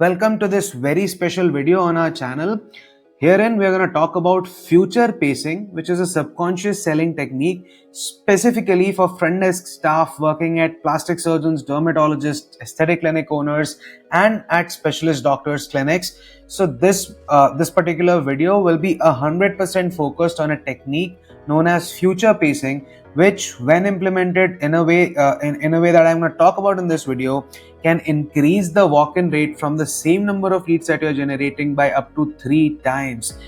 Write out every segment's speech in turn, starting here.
Welcome to this very special video on our channel. Herein, we are going to talk about future pacing, which is a subconscious selling technique specifically for front desk staff working at plastic surgeons, dermatologists, aesthetic clinic owners, and at specialist doctors' clinics. So, this particular video will be 100% focused on a technique known as future pacing, which, when implemented in a way that I'm going to talk about in this video, can increase the walk-in rate from the same number of leads that you're generating by up to 3 times.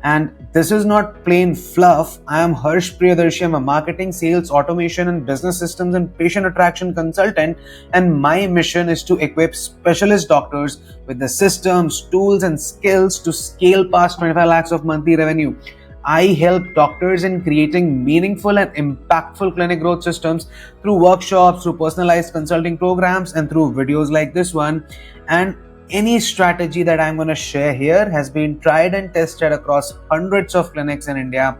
And this is not plain fluff. I am Harsh Priyadarshi. I'm a marketing, sales, automation, and business systems and patient attraction consultant. And my mission is to equip specialist doctors with the systems, tools, and skills to scale past 25 lakhs of monthly revenue. I help doctors in creating meaningful and impactful clinic growth systems through workshops, through personalized consulting programs, and through videos like this one. And any strategy that I'm going to share here has been tried and tested across hundreds of clinics in India.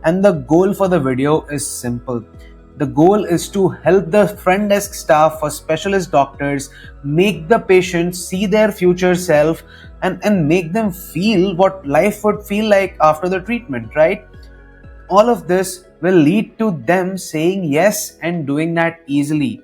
And the goal for the video is simple. The goal is to help the front desk staff for specialist doctors make the patient see their future self and make them feel what life would feel like after the treatment, right? All of this will lead to them saying yes and doing that easily,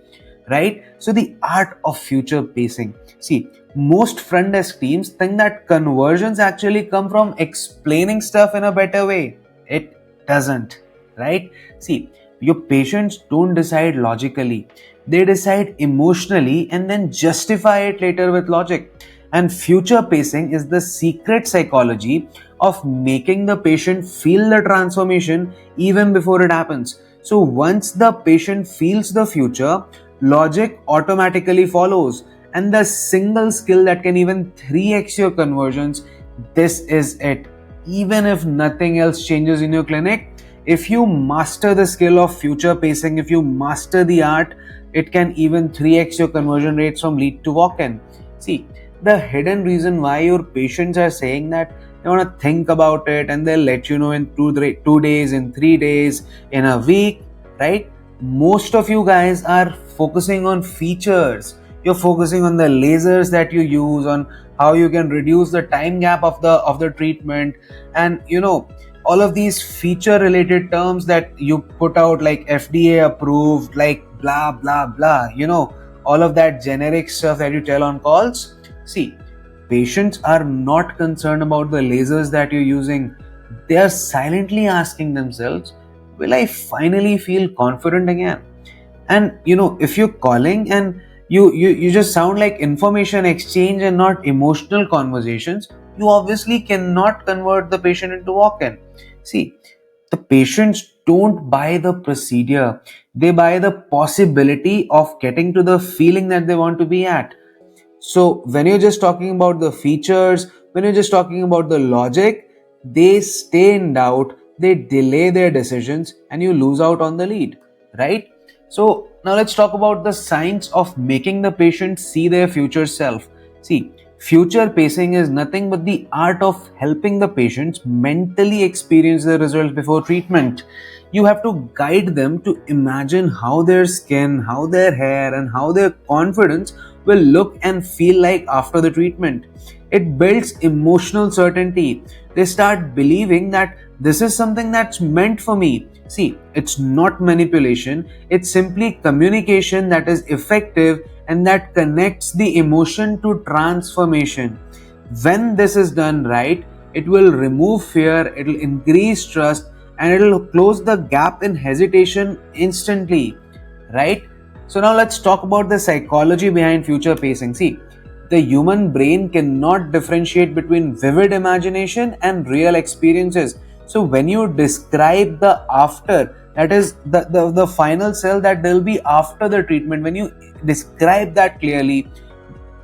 right? So, the art of future pacing. See, most front desk teams think that conversions actually come from explaining stuff in a better way. It doesn't, right? See, your patients don't decide logically, they decide emotionally and then justify it later with logic. And future pacing is the secret psychology of making the patient feel the transformation even before it happens. So once the patient feels the future, logic automatically follows. And the single skill that can even 3x your conversions, this is it. Even if nothing else changes in your clinic, if you master the skill of future pacing, if you master the art, it can even 3x your conversion rates from lead to walk-in. See, the hidden reason why your patients are saying that they want to think about it and they'll let you know in 2 days, in 3 days, in a week, right? Most of you guys are focusing on features. You're focusing on the lasers that you use, on how you can reduce the time gap of the treatment, and all of these feature related terms that you put out, like FDA approved, like blah blah blah, all of that generic stuff that you tell on calls. See, patients are not concerned about the lasers that you're using. They are silently asking themselves, will I finally feel confident again? And if you're calling and you just sound like information exchange and not emotional conversations, you obviously cannot convert the patient into walk-in. See, the patients don't buy the procedure, they buy the possibility of getting to the feeling that they want to be at. So when you're just talking about the features, when you're just talking about the logic, they stay in doubt, they delay their decisions, and you lose out on the lead, right? So now let's talk about the science of making the patient see their future self. See, future pacing is nothing but the art of helping the patients mentally experience the results before treatment. You have to guide them to imagine how their skin, how their hair, and how their confidence will look and feel like after the treatment. It builds emotional certainty. They start believing that this is something that's meant for me. See, it's not manipulation, it's simply communication that is effective and that connects the emotion to transformation. When this is done right, it will remove fear, it will increase trust, and it will close the gap in hesitation instantly, right? So now let's talk about the psychology behind future pacing. See, the human brain cannot differentiate between vivid imagination and real experiences. So when you describe the after, that is the final cell that will be after the treatment, when you describe that clearly,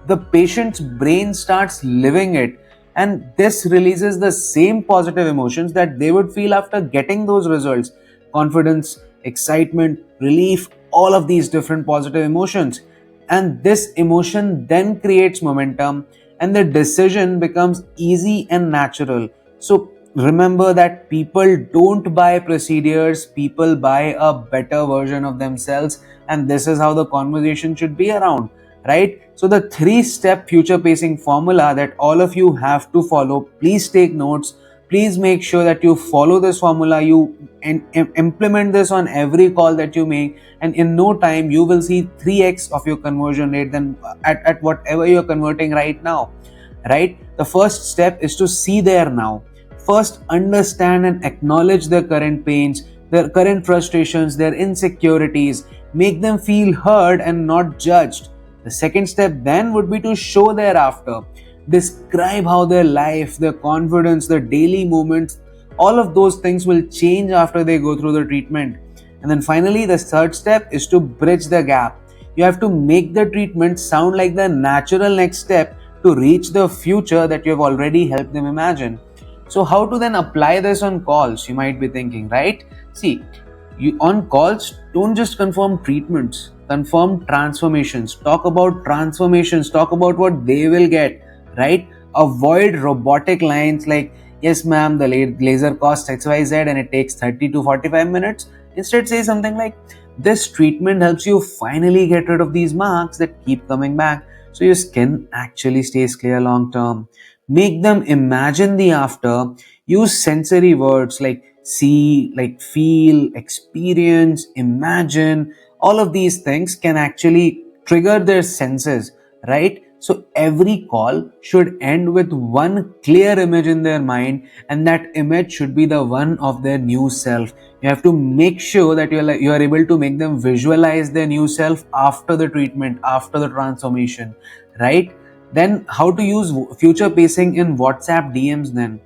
the patient's brain starts living it, and this releases the same positive emotions that they would feel after getting those results: confidence, excitement, relief, all of these different positive emotions. And this emotion then creates momentum, and the decision becomes easy and natural. So remember that people don't buy procedures, people buy a better version of themselves, and this is how the conversation should be around. right? So the three-step future pacing formula that all of you have to follow, please take notes. Please make sure that you follow this formula, you implement this on every call that you make, and in no time you will see 3x of your conversion rate than at whatever you're converting right now, right? The first step is to see there now. First, understand and acknowledge their current pains, their current frustrations, their insecurities. Make them feel heard and not judged. The second step then would be to show thereafter. Describe how their life, their confidence, their daily movements, all of those things will change after they go through the treatment. And then finally, the third step is to bridge the gap. You have to make the treatment sound like the natural next step to reach the future that you have already helped them imagine. So, how to then apply this on calls? You might be thinking, right? See, you on calls, don't just confirm treatments, confirm transformations. Talk about transformations, talk about what they will get, right? Avoid robotic lines like, yes, ma'am, the laser costs XYZ and it takes 30 to 45 minutes. Instead, say something like, this treatment helps you finally get rid of these marks that keep coming back so your skin actually stays clear long term. Make them imagine the after. Use sensory words like see, like feel, experience, imagine. All of these things can actually trigger their senses, right? So every call should end with one clear image in their mind, and that image should be the one of their new self. You have to make sure that you are able to make them visualize their new self after the treatment, after the transformation, right? Then how to use future pacing in WhatsApp DMs then?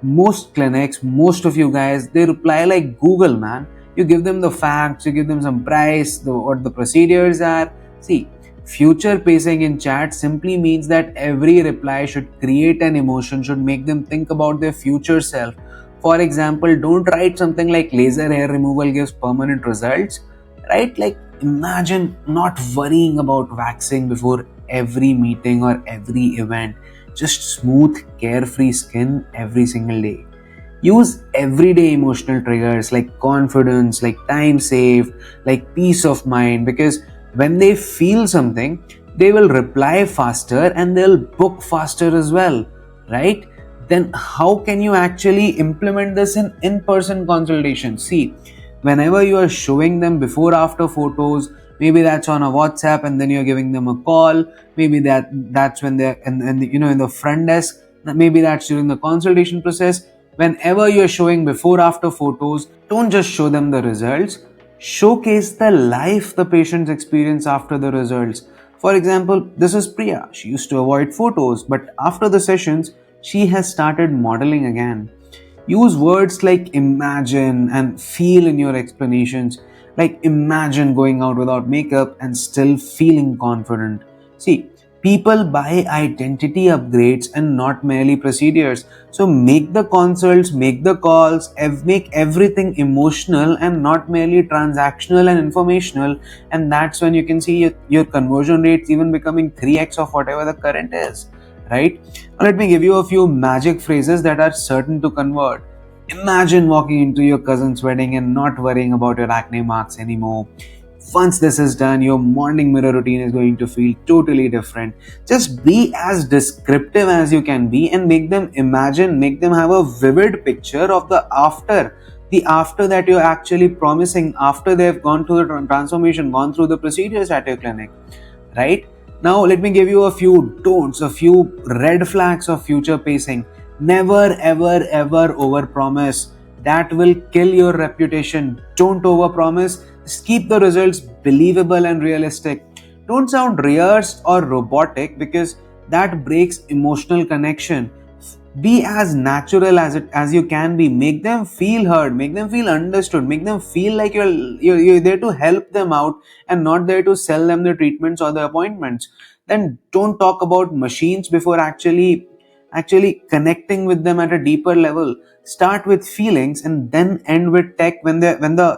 Most clinics, most of you guys, they reply like Google, man. You give them the facts, you give them some price, what the procedures are. See, future pacing in chat simply means that every reply should create an emotion, should make them think about their future self. For example, don't write something like laser hair removal gives permanent results, right? Like imagine not worrying about waxing before every meeting or every event. Just smooth, carefree skin every single day. Use everyday emotional triggers like confidence, like time saved, like peace of mind, because when they feel something, they will reply faster and they'll book faster as well, right? Then how can you actually implement this in in-person consultation? See, whenever you are showing them before after photos, maybe that's on a WhatsApp and then you're giving them a call, maybe that's when they're in the front desk, maybe that's during the consultation process. Whenever you're showing before after photos, don't just show them the results, showcase the life the patients experience after the results. For example, this is Priya. She used to avoid photos, but after the sessions she has started modeling again. Use words like imagine and feel in your explanations. Like imagine going out without makeup and still feeling confident. See, people buy identity upgrades and not merely procedures. So make the consults, make the calls, make everything emotional and not merely transactional and informational. And that's when you can see your conversion rates even becoming 3x of whatever the current is, right? Now let me give you a few magic phrases that are certain to convert. Imagine walking into your cousin's wedding and not worrying about your acne marks anymore. Once this is done, your morning mirror routine is going to feel totally different. Just be as descriptive as you can be and make them imagine, make them have a vivid picture of the after that you're actually promising after they've gone through the transformation, gone through the procedures at your clinic, right? Now, let me give you a few don'ts, a few red flags of future pacing. Never, ever, ever overpromise. That will kill your reputation. Don't overpromise. Just keep the results believable and realistic. Don't sound rehearsed or robotic because that breaks emotional connection. Be as natural as you can be. Make them feel heard, make them feel understood, make them feel like you're there to help them out and not there to sell them the treatments or the appointments. Then don't talk about machines before actually connecting with them at a deeper level. Start with feelings and then end with tech when the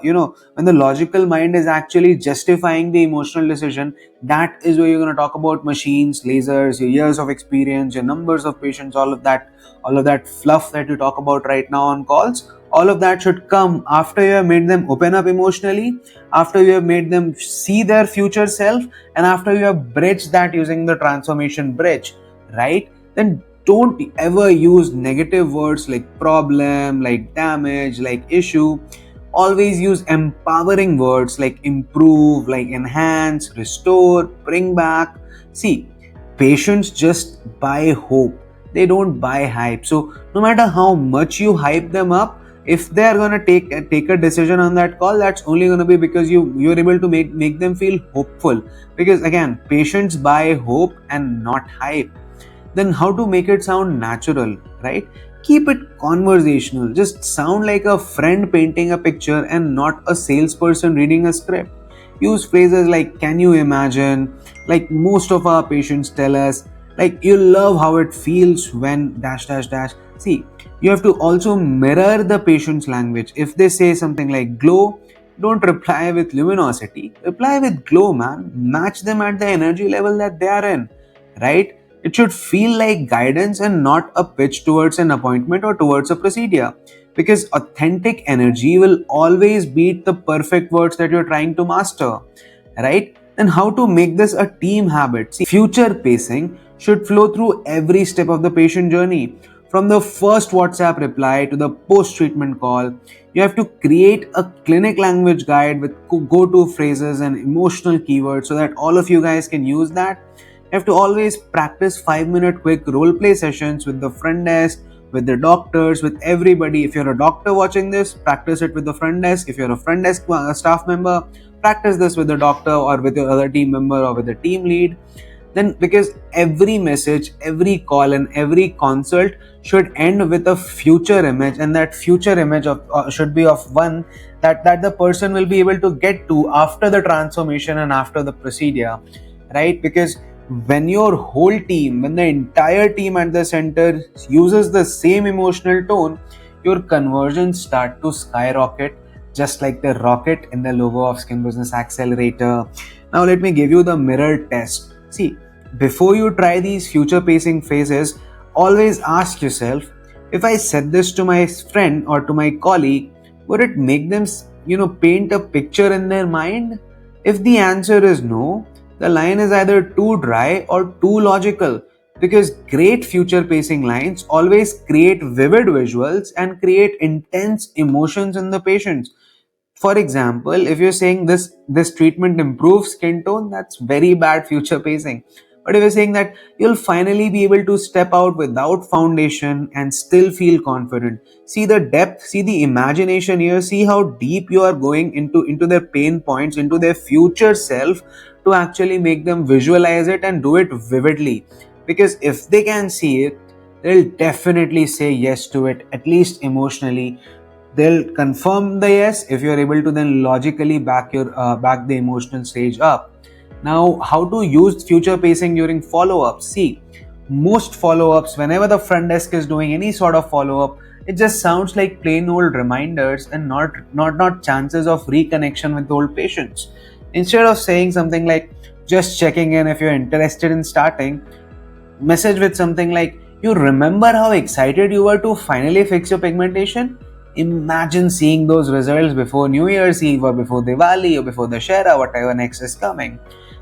logical mind is actually justifying the emotional decision. That is where you're going to talk about machines, lasers, your years of experience, your numbers of patients, all of that fluff that you talk about right now on calls. All of that should come after you have made them open up emotionally, after you have made them see their future self, and after you have bridged that using the transformation bridge, right? Then don't ever use negative words like problem, like damage, like issue. Always use empowering words like improve, like enhance, restore, bring back. See, patients just buy hope, they don't buy hype. So no matter how much you hype them up, if they are going to take a decision on that call, that's only going to be because you're able to make them feel hopeful. Because again, patients buy hope and not hype. Then how to make it sound natural, right? Keep it conversational, just sound like a friend painting a picture and not a salesperson reading a script. Use phrases like can you imagine, like most of our patients tell us, like you love how it feels when dash dash dash. See, you have to also mirror the patient's language. If they say something like glow, don't reply with luminosity, reply with glow, man. Match them at the energy level that they are in, right? It should feel like guidance and not a pitch towards an appointment or towards a procedure. Because authentic energy will always beat the perfect words that you're trying to master, right? Then how to make this a team habit? See, future pacing should flow through every step of the patient journey. From the first WhatsApp reply to the post treatment call, you have to create a clinic language guide with go to phrases and emotional keywords so that all of you guys can use that. You have to always practice 5-minute quick role play sessions with the front desk, with the doctors, with everybody. If you're a doctor watching this, practice it with the front desk. If you're a front desk staff member, practice this with the doctor or with your other team member or with the team lead. Then, because every message, every call, and every consult should end with a future image, and that future image of should be of one that the person will be able to get to after the transformation and after the procedure, right? Because when the entire team at the center uses the same emotional tone, your conversions start to skyrocket, just like the rocket in the logo of Skin Business Accelerator. Now, let me give you the mirror test. See, before you try these future pacing phases, always ask yourself, if I said this to my friend or to my colleague, would it make them, paint a picture in their mind? If the answer is no, the line is either too dry or too logical, because great future pacing lines always create vivid visuals and create intense emotions in the patients. For example, if you're saying this treatment improves skin tone, that's very bad future pacing. But if you're saying that you'll finally be able to step out without foundation and still feel confident, see the depth, see the imagination here, see how deep you are going into their pain points, into their future self, to actually make them visualize it and do it vividly. Because if they can see it, they'll definitely say yes to it, at least emotionally. They'll confirm the yes if you're able to then logically back the emotional stage up. Now, how to use future pacing during follow-ups? See, most follow-ups, whenever the front desk is doing any sort of follow-up, it just sounds like plain old reminders and not chances of reconnection with old patients. Instead of saying something like just checking in if you're interested in starting, message with something like, you remember how excited you were to finally fix your pigmentation? Imagine seeing those results before New Year's Eve or before Diwali or before Dussehra, whatever next is coming.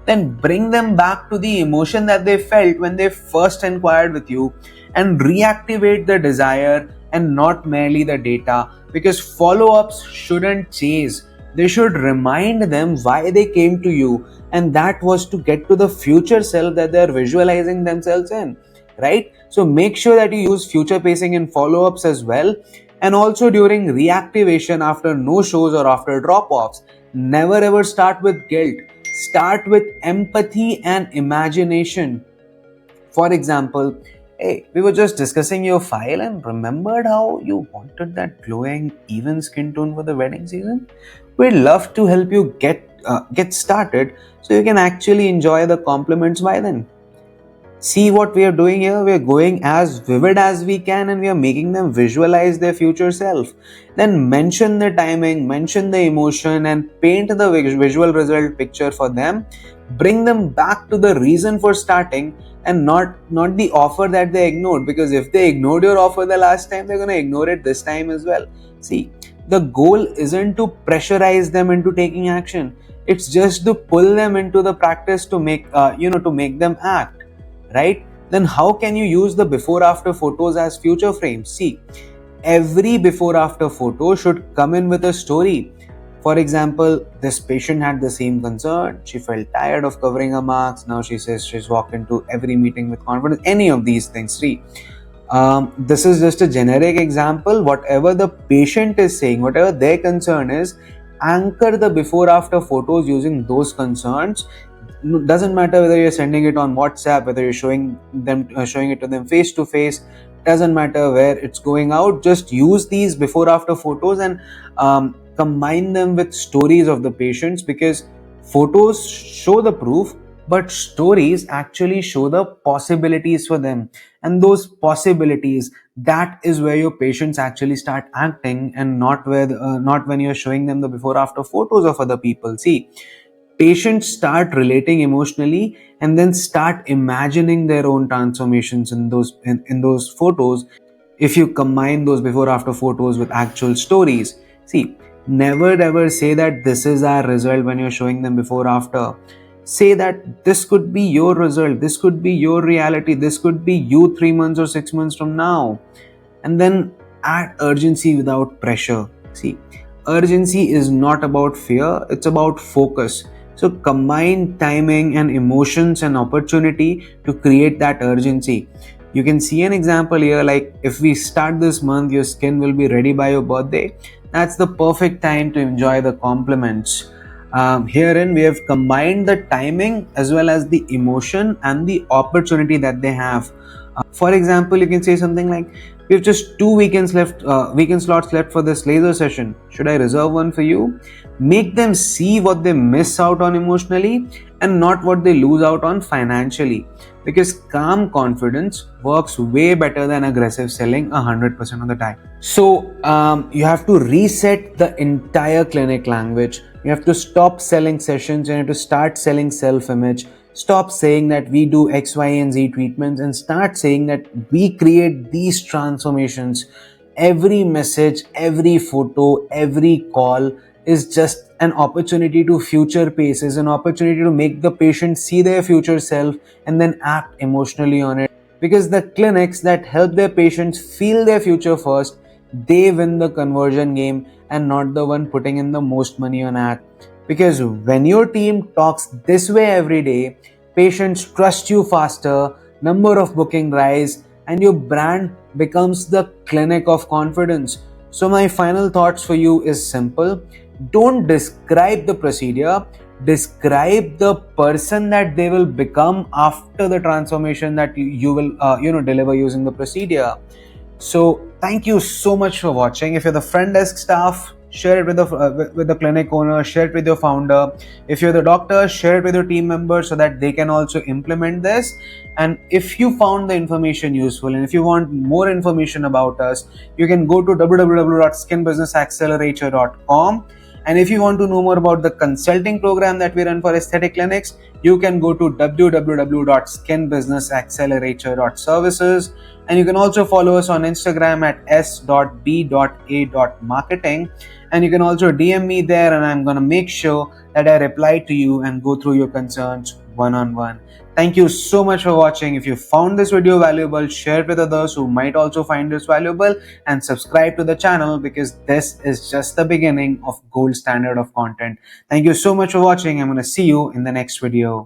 Then bring them back to the emotion that they felt when they first inquired with you and reactivate the desire and not merely the data, because follow ups shouldn't chase, they should remind them why they came to you, and that was to get to the future self that they're visualizing themselves in, right? So make sure that you use future pacing in follow-ups as well, and also during reactivation after no shows or after drop-offs. Never ever start with guilt, start with empathy and imagination. For example, hey, we were just discussing your file and remembered how you wanted that glowing, even skin tone for the wedding season. We'd love to help you get started so you can actually enjoy the compliments by then. See what we are doing here? We are going as vivid as we can and we are making them visualize their future self. Then mention the timing, mention the emotion, and paint the visual result picture for them. Bring them back to the reason for starting and not the offer that they ignored, because if they ignored your offer the last time, they're going to ignore it this time as well. See, the goal isn't to pressurize them into taking action. It's just to pull them into the practice to make them act, right? Then how can you use the before after photos as future frames? See, every before after photo should come in with a story. For example, this patient had the same concern. She felt tired of covering her marks. Now she says she's walked into every meeting with confidence. Any of these things. See, this is just a generic example. Whatever the patient is saying, whatever their concern is, anchor the before after photos using those concerns. Doesn't matter whether you're sending it on WhatsApp, whether you're showing it to them face to face. Doesn't matter where it's going out. Just use these before after photos and combine them with stories of the patients, because photos show the proof, but stories actually show the possibilities for them. And those possibilities, that is where your patients actually start acting, and not when you're showing them the before after photos of other people. See, patients start relating emotionally and then start imagining their own transformations in those photos, if you combine those before after photos with actual stories. See, never ever say that this is our result when you're showing them before after. Say that this could be your result, this could be your reality, this could be you 3 months or 6 months from now. And then add urgency without pressure. See, urgency is not about fear, it's about focus. So combine timing and emotions and opportunity to create that urgency. You can see an example here, like if we start this month, your skin will be ready by your birthday. That's the perfect time to enjoy the compliments. Herein, we have combined the timing as well as the emotion and the opportunity that they have. For example, you can say something like, "We have just 2 weekends left, weekend slots left for this laser session. Should I reserve one for you?" Make them see what they miss out on emotionally and not what they lose out on financially. Because calm confidence works way better than aggressive selling 100% of the time. So you have to reset the entire clinic language. You have to stop selling sessions and you have to start selling self-image. Stop saying that we do X, Y, and Z treatments and start saying that we create these transformations. Every message, every photo, every call is just an opportunity to future pace, is an opportunity to make the patient see their future self and then act emotionally on it. Because the clinics that help their patients feel their future first, they win the conversion game and not the one putting in the most money on ad. Because when your team talks this way every day, patients trust you faster, number of booking rise, and your brand becomes the clinic of confidence. So my final thoughts for you is simple. Don't describe the procedure, describe the person that they will become after the transformation that you will deliver using the procedure. So thank you so much for watching. If you're the front desk staff, share it with the clinic owner, share it with your founder. If you're the doctor, share it with your team members so that they can also implement this. And if you found the information useful and if you want more information about us, you can go to www.skinbusinessaccelerator.com. And if you want to know more about the consulting program that we run for aesthetic clinics, you can go to www.skinbusinessaccelerator.services. And you can also follow us on Instagram at s.b.a.marketing. And you can also DM me there, and I'm going to make sure that I reply to you and go through your concerns one-on-one. Thank you so much for watching. If you found this video valuable, share it with others who might also find this valuable, and subscribe to the channel, because this is just the beginning of gold standard of content. Thank you so much for watching. I'm going to see you in the next video.